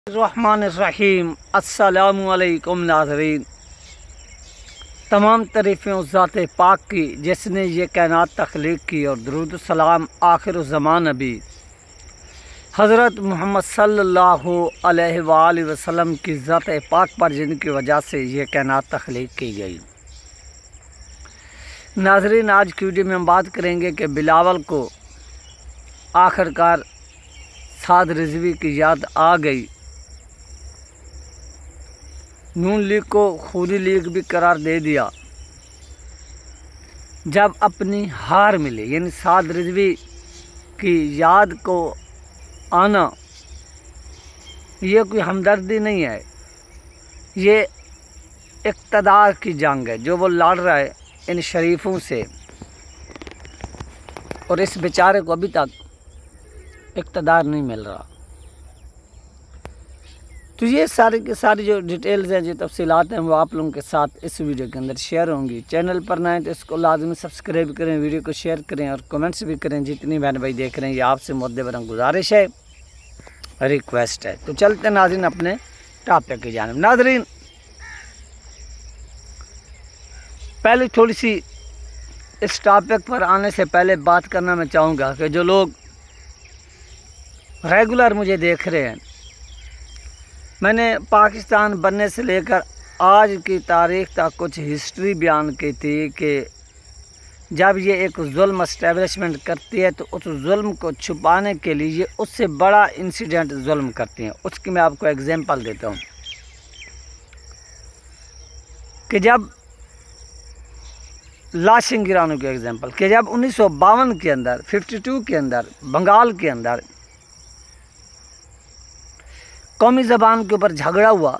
الرحمن الرحیم السلام علیکم ناظرین، تمام تعریفیں اس ذات پاک کی جس نے یہ کائنات تخلیق کی، اور درود و سلام آخر الزمان نبی حضرت محمد صلی اللہ علیہ وآلہ وسلم کی ذات پاک پر جن کی وجہ سے یہ کائنات تخلیق کی گئی۔ ناظرین، آج کی ویڈیو میں ہم بات کریں گے کہ بلاول کو آخرکار سعد رضوی کی یاد آ گئی، نون لیگ کو خوری لیگ بھی قرار دے دیا جب اپنی ہار ملی، یعنی سعد رضوی کی یاد کو آنا یہ کوئی ہمدردی نہیں ہے، یہ اقتدار کی جنگ ہے جو وہ لڑ رہا ہے ان شریفوں سے، اور اس بیچارے کو ابھی تک اقتدار نہیں مل رہا۔ تو یہ ساری کی ساری جو ڈیٹیلز ہیں، جو تفصیلات ہیں، وہ آپ لوگوں کے ساتھ اس ویڈیو کے اندر شیئر ہوں گی۔ چینل پر نہ ہیں تو اس کو لازمی سبسکرائب کریں، ویڈیو کو شیئر کریں اور کمنٹس بھی کریں۔ جتنی بہن بھائی دیکھ رہے ہیں، یہ آپ سے معتبرانہ گزارش ہے، ریکویسٹ ہے۔ تو چلتے ہیں ناظرین اپنے ٹاپک کی جانب۔ ناظرین، پہلے تھوڑی سی اس ٹاپک پر آنے سے پہلے بات کرنا میں چاہوں گا کہ جو لوگ ریگولر مجھے دیکھ رہے ہیں، میں نے پاکستان بننے سے لے کر آج کی تاریخ تک کچھ ہسٹری بیان کی تھی کہ جب یہ ایک ظلم اسٹیبلشمنٹ کرتی ہے تو اس ظلم کو چھپانے کے لیے یہ اس سے بڑا انسیڈنٹ ظلم کرتی ہیں۔ اس کی میں آپ کو ایگزامپل دیتا ہوں کہ جب لاشیں گرانے کی ایگزامپل کہ جب 1952 کے اندر 52 کے اندر بنگال کے اندر قومی زبان کے اوپر جھگڑا ہوا،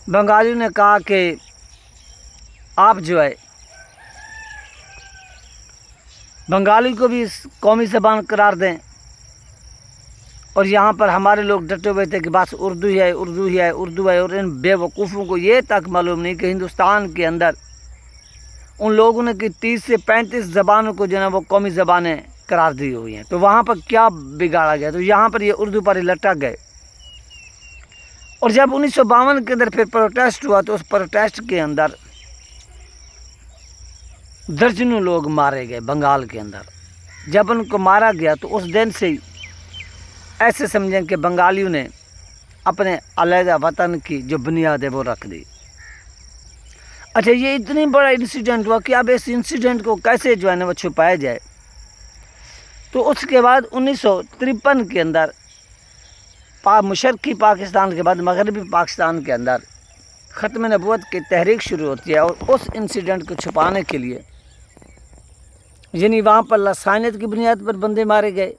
بنگالیوں نے کہا کہ آپ جو ہے بنگالی کو بھی قومی زبان قرار دیں، اور یہاں پر ہمارے لوگ ڈٹے ہوئے تھے کہ بس اردو ہی ہے، اردو ہی ہے، اردو ہے، اور ان بے وقوفوں کو یہ تک معلوم نہیں کہ ہندوستان کے اندر ان لوگوں نے کہ 30 سے 35 زبانوں کو جو ہے وہ قومی زبانیں قرار دی ہوئی ہیں۔ تو وہاں پر کیا بگاڑا گیا؟ تو یہاں پر یہ اردو پر ہی لٹک گئے، اور جب 1952 کے اندر پھر پروٹیسٹ ہوا تو اس پروٹیسٹ کے اندر درجنوں لوگ مارے گئے بنگال کے اندر۔ جب ان کو مارا گیا تو اس دن سے ایسے سمجھیں کہ بنگالیوں نے اپنے علیحدہ وطن کی جو بنیاد ہے وہ رکھ دی۔ اچھا، یہ اتنی بڑا انسیڈنٹ ہوا کہ اب اس انسیڈنٹ کو کیسے جو ہے نا وہ چھپایا جائے؟ تو اس کے بعد 1953 کے اندر مشرقی پاکستان کے بعد مغربی پاکستان کے اندر ختم نبوت کی تحریک شروع ہوتی ہے، اور اس انسیڈنٹ کو چھپانے کے لیے یعنی وہاں پر لسانیت کی بنیاد پر بندے مارے گئے،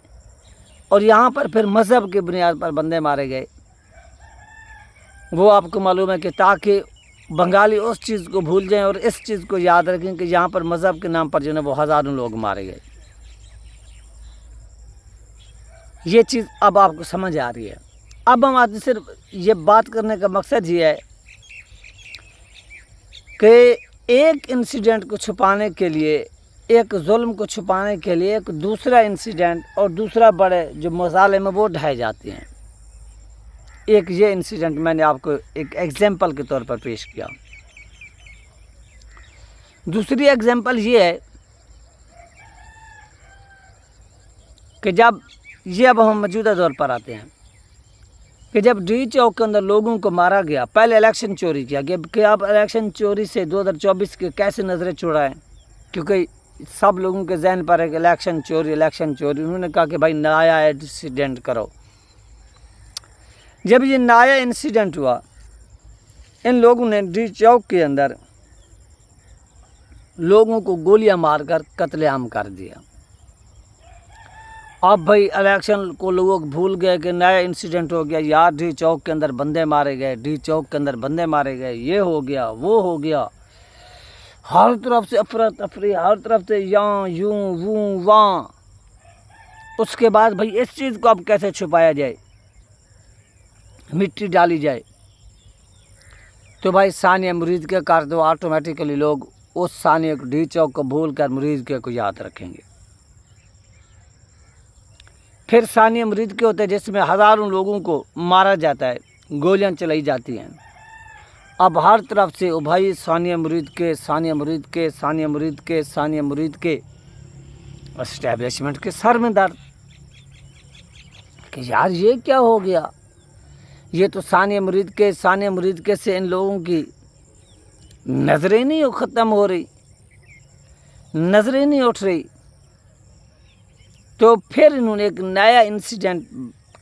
اور یہاں پر پھر مذہب کی بنیاد پر بندے مارے گئے۔ وہ آپ کو معلوم ہے کہ تاکہ بنگالی اس چیز کو بھول جائیں اور اس چیز کو یاد رکھیں کہ یہاں پر مذہب کے نام پر جو ہے وہ ہزاروں لوگ مارے گئے۔ یہ چیز اب آپ کو سمجھ آ رہی ہے۔ اب ہم آج صرف یہ بات کرنے کا مقصد یہ ہے کہ ایک انسیڈنٹ کو چھپانے کے لیے، ایک ظلم کو چھپانے کے لیے ایک دوسرا انسیڈنٹ اور دوسرا بڑے جو مظالم وہ ڈھائے جاتے ہیں۔ ایک یہ انسیڈنٹ میں نے آپ کو ایک ایگزامپل کے طور پر پیش کیا۔ دوسری ایگزامپل یہ ہے کہ جب یہ اب ہم موجودہ دور پر آتے ہیں کہ جب ڈی چوک کے اندر لوگوں کو مارا گیا، پہلے الیکشن چوری کیا گیا کہ آپ الیکشن چوری سے 2024 کے کیسے نظریں چھڑائیں، کیونکہ سب لوگوں کے ذہن پر ہے کہ الیکشن چوری۔ انہوں نے کہا کہ بھائی نیا انسیڈنٹ کرو۔ جب یہ نیا انسیڈنٹ ہوا، ان لوگوں نے ڈی چوک کے اندر لوگوں کو گولیاں مار کر قتل عام کر دیا۔ اب بھائی الیکشن کو لوگ بھول گئے کہ نیا انسیڈنٹ ہو گیا، یار ڈی چوک کے اندر بندے مارے گئے، ڈی چوک کے اندر بندے مارے گئے، یہ ہو گیا، وہ ہو گیا، ہر طرف سے افراتفری، ہر طرف سے یاں یوں ووں واں۔ اس کے بعد بھائی اس چیز کو اب کیسے چھپایا جائے، مٹی ڈالی جائے؟ تو بھائی ثانیہ مرید کے کر دو، آٹومیٹیکلی لوگ اس ثانیہ ڈی چوک کو بھول کر مرید کے کو یاد رکھیں گے۔ پھر ثانیہ مرید کے ہوتے ہیں جس میں ہزاروں لوگوں کو مارا جاتا ہے، گولیاں چلائی جاتی ہیں۔ اب ہر طرف سے او بھائی ثانیہ مرید کے، ثانیہ مرید کے، ثانیہ مرید کے، ثانیہ مرید کے، اسٹیبلشمنٹ کے سر میں درد کہ یار یہ کیا ہو گیا، یہ تو ثانیہ مرید کے سے ان لوگوں کی نظریں نہیں ختم ہو رہی، نظریں نہیں اٹھ رہی۔ تو پھر انہوں نے ایک نیا انسیڈنٹ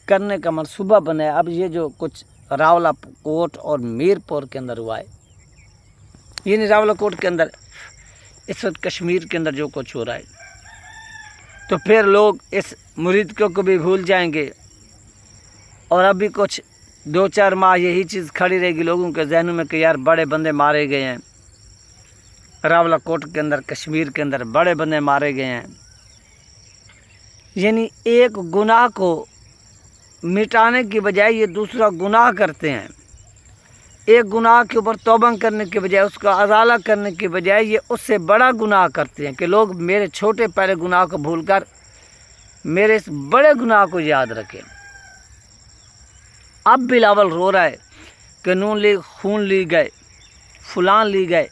کرنے کا منصوبہ بنایا۔ اب یہ جو کچھ راولہ کوٹ اور میر پور کے اندر ہوا ہے، یعنی راولہ کوٹ کے اندر اس وقت کشمیر کے اندر جو کچھ ہو رہا ہے، تو پھر لوگ اس مرید کو بھی بھول جائیں گے، اور ابھی کچھ 2-4 ماہ یہی چیز کھڑی رہے گی لوگوں کے ذہنوں میں کہ یار بڑے بندے مارے گئے ہیں، راولہ کوٹ کے اندر، کشمیر کے اندر بڑے بندے مارے گئے ہیں۔ یعنی ایک گناہ کو مٹانے کی بجائے یہ دوسرا گناہ کرتے ہیں، ایک گناہ کے اوپر توبہ کرنے کے بجائے، اس کا ازالہ کرنے کی بجائے یہ اس سے بڑا گناہ کرتے ہیں کہ لوگ میرے چھوٹے پہلے گناہ کو بھول کر میرے اس بڑے گناہ کو یاد رکھیں۔ اب بلاول رو رہا ہے کہ نون لیگ خون لی گئے، فلاں لی گئے۔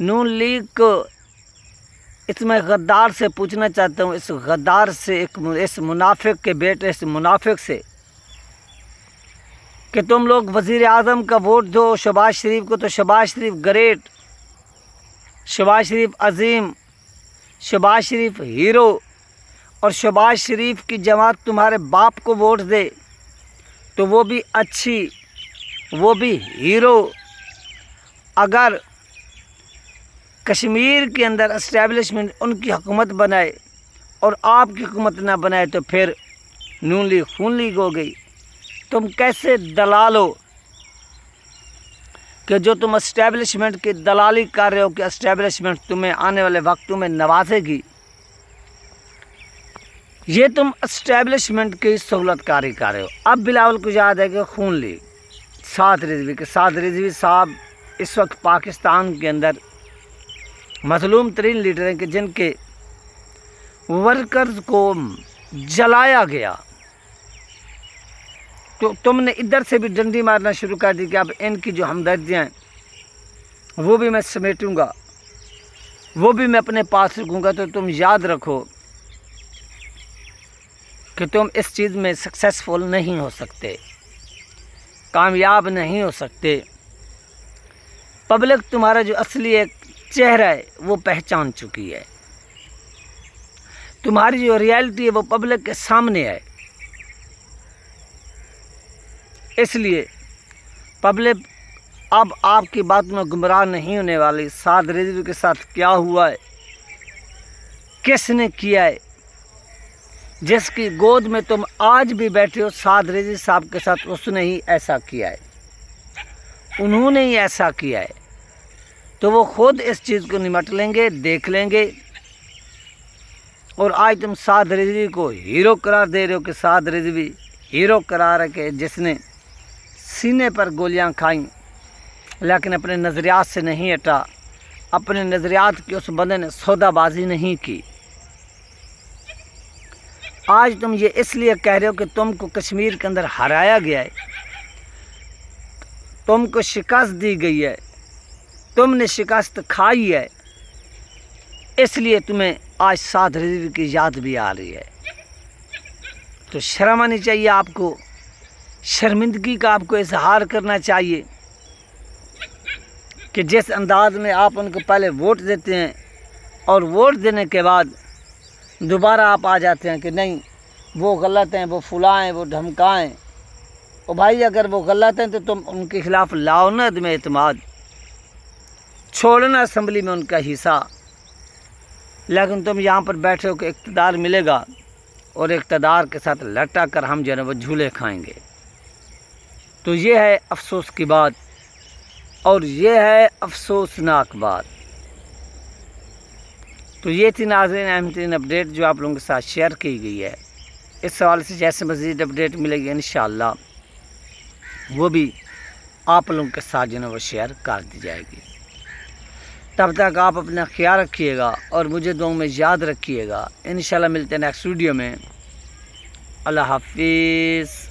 نون لیگ کو اس میں غدار سے پوچھنا چاہتا ہوں، اس غدار سے، اس منافق کے بیٹے، اس منافق سے، کہ تم لوگ وزیر اعظم کا ووٹ دو شہباز شریف کو، تو شہباز شریف گریٹ، شہباز شریف عظیم، شہباز شریف ہیرو، اور شہباز شریف کی جماعت تمہارے باپ کو ووٹ دے تو وہ بھی اچھی، وہ بھی ہیرو۔ اگر کشمیر کے اندر اسٹیبلشمنٹ ان کی حکومت بنائے اور آپ کی حکومت نہ بنائے تو پھر نون لیگ خون لیگ ہو گئی۔ تم کیسے دلال ہو کہ جو تم اسٹیبلشمنٹ کی دلالی کر رہے ہو کہ اسٹیبلشمنٹ تمہیں آنے والے وقتوں میں نوازے گی؟ یہ تم اسٹیبلشمنٹ کی سہولت کاری کر رہے ہو۔ اب بلاول کو یاد ہے کہ خون لیگ، سعد رضوی کے، سعد رضوی صاحب اس وقت پاکستان کے اندر مظلوم ترین لیڈر ہیں کہ جن کے ورکرز کو جلایا گیا، تو تم نے ادھر سے بھی ڈنڈی مارنا شروع کر دی کہ اب ان کی جو ہمدردیاں ہیں وہ بھی میں سمیٹوں گا، وہ بھی میں اپنے پاس رکھوں گا۔ تو تم یاد رکھو کہ تم اس چیز میں سکسیسفل نہیں ہو سکتے، کامیاب نہیں ہو سکتے۔ پبلک تمہارا جو اصلی ایک چہرہ ہے وہ پہچان چکی ہے، تمہاری جو ریالٹی ہے وہ پبلک کے سامنے ہے۔ اس لیے پبلک اب آپ کی بات میں گمراہ نہیں ہونے والی۔ سعد رضوی کے ساتھ کیا ہوا ہے، کس نے کیا ہے، جس کی گود میں تم آج بھی بیٹھے ہو، سعد رضوی صاحب کے ساتھ اس نے ہی ایسا کیا ہے، انہوں نے ہی ایسا کیا ہے۔ تو وہ خود اس چیز کو نمٹ لیں گے، دیکھ لیں گے۔ اور آج تم سعد رضوی کو ہیرو قرار دے رہے ہو کہ سعد رضوی ہیرو قرار ہے کہ جس نے سینے پر گولیاں کھائیں لیکن اپنے نظریات سے نہیں ہٹا، اپنے نظریات کی اس بندے نے سودا بازی نہیں کی۔ آج تم یہ اس لیے کہہ رہے ہو کہ تم کو کشمیر کے اندر ہرایا گیا ہے، تم کو شکست دی گئی ہے، تم نے شکست کھائی ہے، اس لیے تمہیں آج سعد رضوی کی یاد بھی آ رہی ہے۔ تو شرم آنی چاہیے آپ کو، شرمندگی کا آپ کو اظہار کرنا چاہیے کہ جس انداز میں آپ ان کو پہلے ووٹ دیتے ہیں اور ووٹ دینے کے بعد دوبارہ آپ آ جاتے ہیں کہ نہیں وہ غلط ہیں، وہ فلاں ہیں، وہ دھمکاں ہیں۔ او بھائی اگر وہ غلط ہیں تو تم ان کے خلاف لاؤ نا عدم اعتماد، چھوڑنا اسمبلی میں ان کا حصہ۔ لیکن تم یہاں پر بیٹھے ہو کہ اقتدار ملے گا اور اقتدار کے ساتھ لٹا کر ہم جو ہے وہ جھولے کھائیں گے۔ تو یہ ہے افسوس کی بات اور یہ ہے افسوسناک بات۔ تو یہ تھی ناظرین اہم ترین اپڈیٹ جو آپ لوگوں کے ساتھ شیئر کی گئی ہے۔ اس سوال سے جیسے مزید اپڈیٹ ملے گی انشاءاللہ وہ بھی آپ لوگوں کے ساتھ جو ہے وہ شیئر کر دی جائے گی۔ تب تک آپ اپنا خیال رکھیے گا اور مجھے دعاؤں میں یاد رکھیے گا۔ انشاءاللہ ملتے ہیں نیکسٹ ویڈیو میں۔ اللہ حافظ.